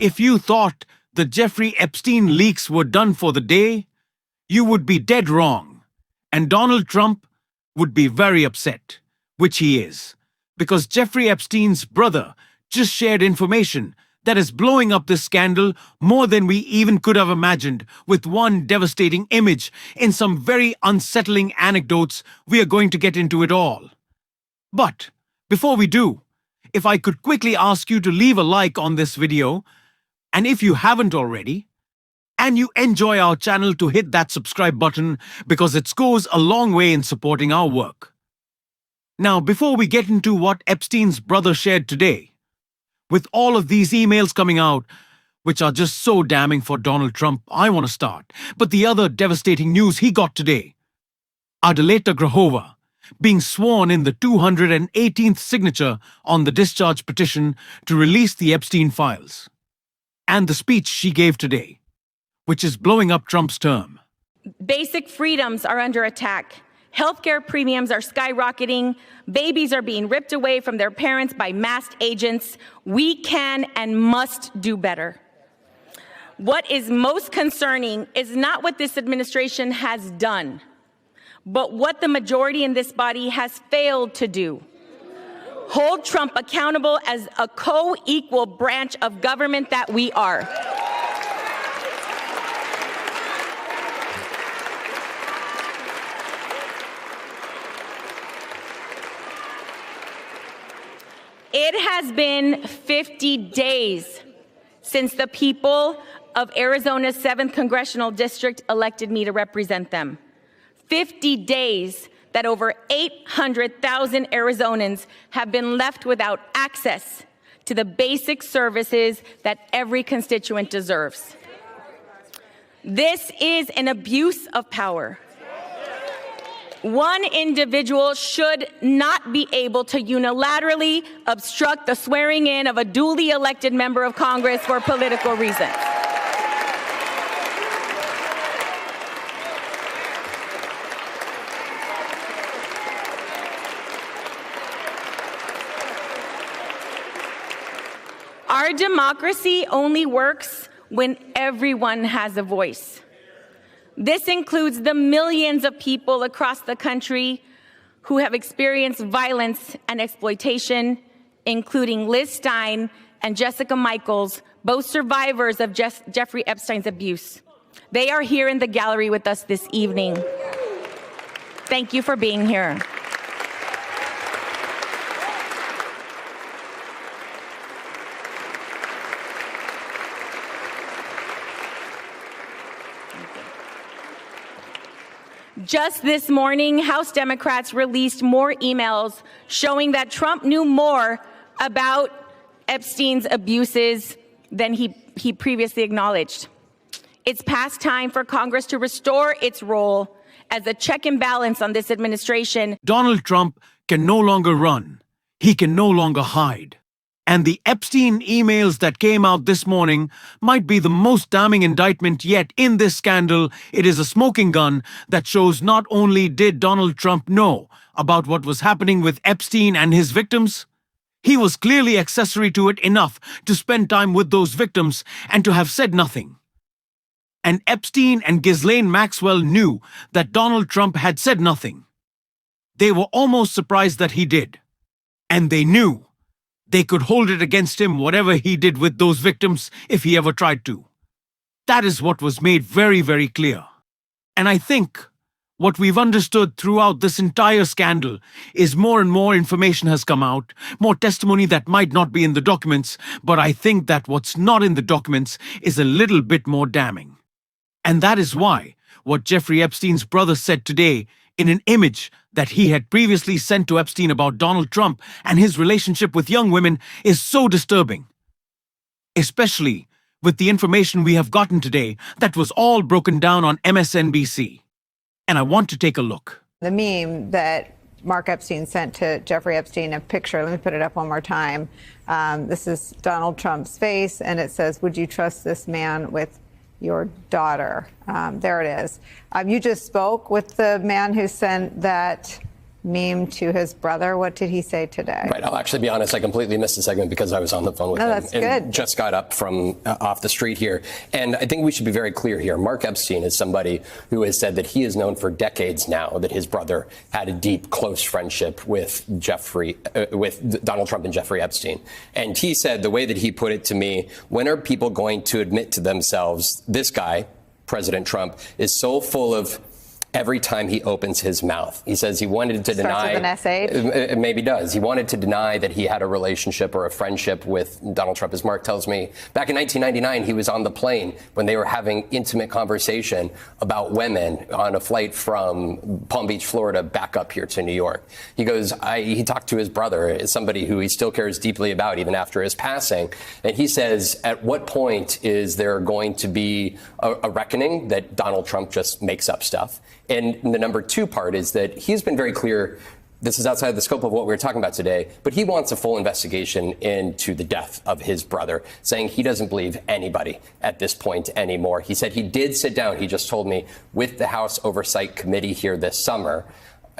If you thought the Jeffrey Epstein leaks were done for the day, you would be dead wrong. And Donald Trump would be very upset, which he is, because Jeffrey Epstein's brother just shared information that is blowing up this scandal more than we even could have imagined, with one devastating image and some very unsettling anecdotes. We are going to get into it all. But before we do, if I could quickly ask you to leave a like on this video, and if you haven't already, and you enjoy our channel, to hit that subscribe button, because it goes a long way in supporting our work. Now, before we get into what Epstein's brother shared today, with all of these emails coming out, which are just so damning for Donald Trump, I want to start. But the other devastating news he got today: Adeleta Grahova being sworn in the 218th signature on the discharge petition to release the Epstein files. And the speech she gave today, which is blowing up Trump's term. Basic freedoms are under attack. Healthcare premiums are skyrocketing. Babies are being ripped away from their parents by masked agents. We can and must do better. What is most concerning is not what this administration has done, but what the majority in this body has failed to do. Hold Trump accountable as a co-equal branch of government that we are. It has been 50 days since the people of Arizona's 7th Congressional District elected me to represent them. 50 days that over 800,000 Arizonans have been left without access to the basic services that every constituent deserves. This is an abuse of power. One individual should not be able to unilaterally obstruct the swearing in of a duly elected member of Congress for political reasons. Our democracy only works when everyone has a voice. This includes the millions of people across the country who have experienced violence and exploitation, including Liz Stein and Jessica Michaels, both survivors of Jeffrey Epstein's abuse. They are here in the gallery with us this evening. Thank you for being here. Just this morning, House Democrats released more emails showing that Trump knew more about Epstein's abuses than he previously acknowledged. It's past time for Congress to restore its role as a check and balance on this administration. Donald Trump can no longer run. He can no longer hide. And the Epstein emails that came out this morning might be the most damning indictment yet in this scandal. It is a smoking gun that shows not only did Donald Trump know about what was happening with Epstein and his victims, he was clearly accessory to it enough to spend time with those victims and to have said nothing. And Epstein and Ghislaine Maxwell knew that Donald Trump had said nothing. They were almost surprised that he did. And they knew they could hold it against him, whatever he did with those victims, if he ever tried to. That is what was made very, very clear. And I think what we've understood throughout this entire scandal is more and more information has come out, more testimony that might not be in the documents, but I think that what's not in the documents is a little bit more damning. And that is why what Jeffrey Epstein's brother said today in an image that he had previously sent to Epstein about Donald Trump and his relationship with young women is so disturbing. Especially with the information we have gotten today that was all broken down on MSNBC. And I want to take a look. The meme that Mark Epstein sent to Jeffrey Epstein, a picture, let me put it up one more time. This is Donald Trump's face, and it says, "Would you trust this man with your daughter?" There it is. You just spoke with the man who sent that meme to his brother. What did he say today? Right. I'll actually be honest. I completely missed the segment because I was on the phone with him. That's and good. Just got up from off the street here. And I think we should be very clear here. Mark Epstein is somebody who has said that he is known for decades now that his brother had a deep, close friendship with with Donald Trump and Jeffrey Epstein. And he said, the way that he put it to me, when are people going to admit to themselves, this guy, President Trump, is so full of every time he opens his mouth. He says he wanted to deny. Starts with an SH? Maybe does. He wanted to deny that he had a relationship or a friendship with Donald Trump. As Mark tells me, back in 1999, he was on the plane when they were having intimate conversation about women on a flight from Palm Beach, Florida, back up here to New York. He goes, he talked to his brother, somebody who he still cares deeply about even after his passing. And he says, at what point is there going to be a reckoning that Donald Trump just makes up stuff? And the number two part is that he's been very clear. This is outside the scope of what we're talking about today, but he wants a full investigation into the death of his brother, saying he doesn't believe anybody at this point anymore. He said he did sit down, he just told me, with the House Oversight Committee here this summer.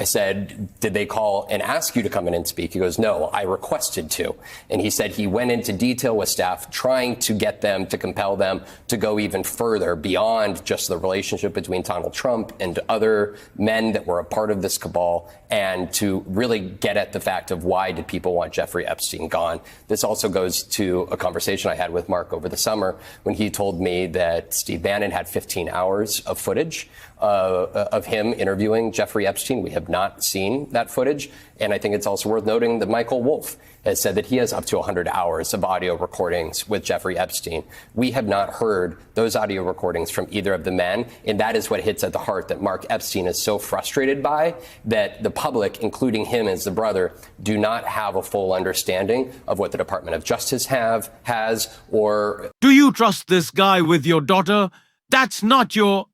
I said, did they call and ask you to come in and speak? He goes, no, I requested to. And he said he went into detail with staff, trying to get them, to compel them to go even further beyond just the relationship between Donald Trump and other men that were a part of this cabal, and to really get at the fact of why did people want Jeffrey Epstein gone. This also goes to a conversation I had with Mark over the summer when he told me that Steve Bannon had 15 hours of footage of him interviewing Jeffrey Epstein. We have not seen that footage. And I think it's also worth noting that Michael Wolff has said that he has up to 100 hours of audio recordings with Jeffrey Epstein. We have not heard those audio recordings from either of the men. And that is what hits at the heart that Mark Epstein is so frustrated by, that the public, including him as the brother, do not have a full understanding of what the Department of Justice has, or... Do you trust this guy with your daughter? That's not your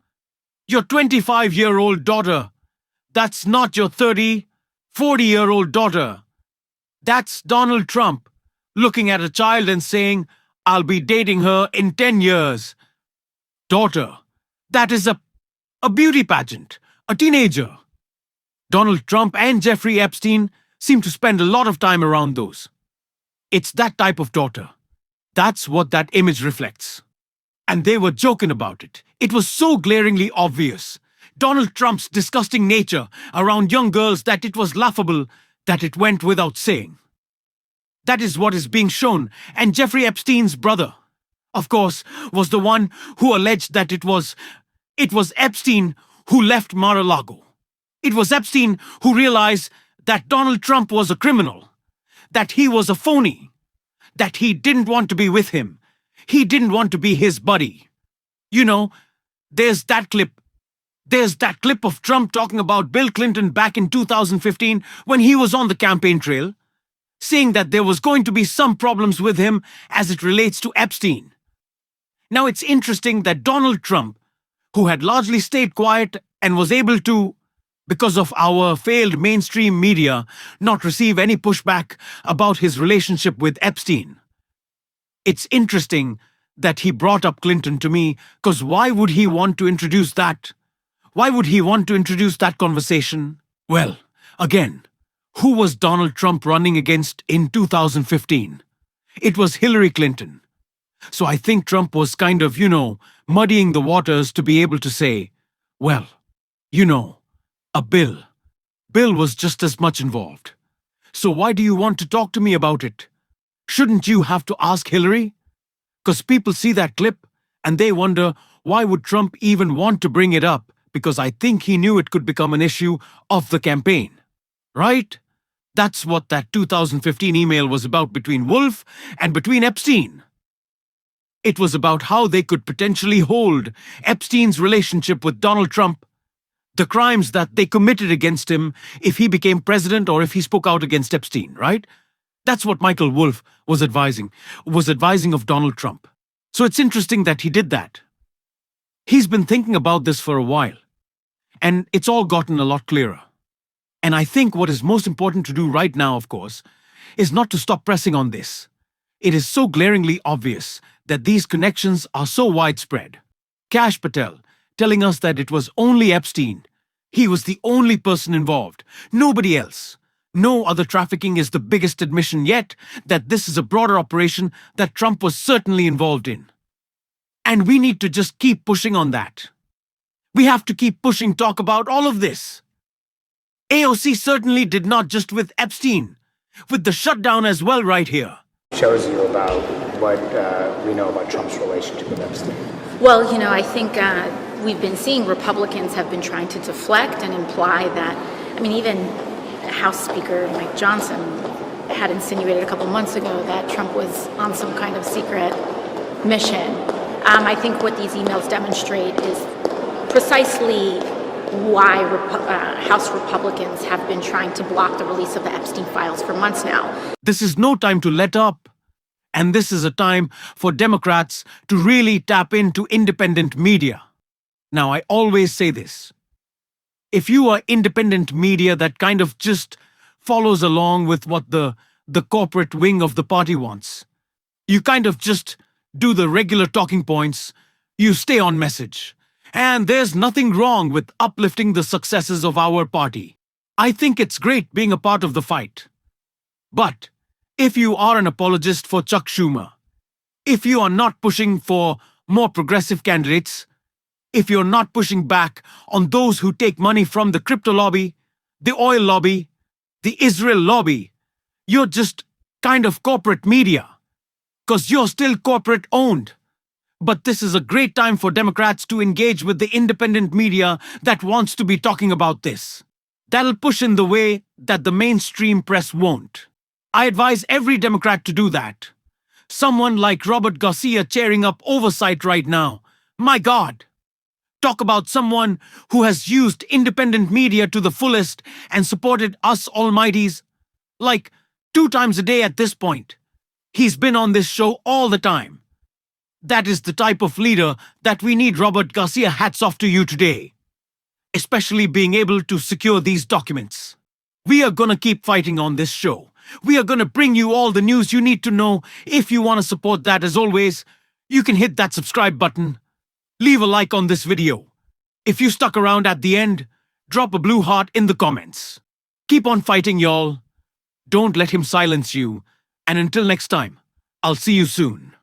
25-year-old daughter. That's not your 30, 40-year-old daughter. That's Donald Trump looking at a child and saying, I'll be dating her in 10 years. Daughter, that is a beauty pageant, a teenager. Donald Trump and Jeffrey Epstein seem to spend a lot of time around those. It's that type of daughter. That's what that image reflects. And they were joking about it. It was so glaringly obvious. Donald Trump's disgusting nature around young girls that it was laughable that it went without saying. That is what is being shown. And Jeffrey Epstein's brother, of course, was the one who alleged that it was Epstein who left Mar-a-Lago. It was Epstein who realized that Donald Trump was a criminal, that he was a phony, that he didn't want to be with him. He didn't want to be his buddy. You know, there's that clip of Trump talking about Bill Clinton back in 2015 when he was on the campaign trail, saying that there was going to be some problems with him as it relates to Epstein. Now, it's interesting that Donald Trump, who had largely stayed quiet and was able to, because of our failed mainstream media, not receive any pushback about his relationship with Epstein. It's interesting that he brought up Clinton to me, because why would he want to introduce that? Why would he want to introduce that conversation? Well, again, who was Donald Trump running against in 2015? It was Hillary Clinton. So I think Trump was kind of, muddying the waters to be able to say, well, a bill. Bill was just as much involved. So why do you want to talk to me about it? Shouldn't you have to ask Hillary? Because people see that clip and they wonder, why would Trump even want to bring it up? Because I think he knew it could become an issue of the campaign. Right? That's what that 2015 email was about between Wolff and between Epstein. It was about how they could potentially hold Epstein's relationship with Donald Trump, the crimes that they committed against him if he became president or if he spoke out against Epstein, right? That's what Michael Wolff was advising of Donald Trump. So it's interesting that he did that. He's been thinking about this for a while, and it's all gotten a lot clearer. And I think what is most important to do right now, of course, is not to stop pressing on this. It is so glaringly obvious that these connections are so widespread. Kash Patel telling us that it was only Epstein. He was the only person involved, nobody else. No other trafficking is the biggest admission yet that this is a broader operation that Trump was certainly involved in. And we need to just keep pushing on that. We have to keep pushing talk about all of this. AOC certainly did not just with Epstein, with the shutdown as well right here. Shows you about what we know about Trump's relationship with Epstein. Well, I think we've been seeing Republicans have been trying to deflect and imply that, even House Speaker Mike Johnson had insinuated a couple months ago that Trump was on some kind of secret mission. I think what these emails demonstrate is precisely why House Republicans have been trying to block the release of the Epstein files for months now. This is no time to let up. And this is a time for Democrats to really tap into independent media. Now, I always say this. If you are independent media that kind of just follows along with what the corporate wing of the party wants, you kind of just do the regular talking points, you stay on message. And there's nothing wrong with uplifting the successes of our party. I think it's great being a part of the fight. But if you are an apologist for Chuck Schumer, if you are not pushing for more progressive candidates, if you're not pushing back on those who take money from the crypto lobby, the oil lobby, the Israel lobby, you're just kind of corporate media, because you're still corporate owned. But this is a great time for Democrats to engage with the independent media that wants to be talking about this. That'll push in the way that the mainstream press won't. I advise every Democrat to do that. Someone like Robert Garcia chairing up oversight right now. My God! Talk about someone who has used independent media to the fullest and supported us almighties. Like 2 times a day at this point. He's been on this show all the time. That is the type of leader that we need. Robert Garcia, hats off to you today. Especially being able to secure these documents. We are gonna keep fighting on this show. We are gonna bring you all the news you need to know. If you want to support that, as always, you can hit that subscribe button. Leave a like on this video. If you stuck around at the end, drop a blue heart in the comments. Keep on fighting, y'all. Don't let him silence you. And until next time, I'll see you soon.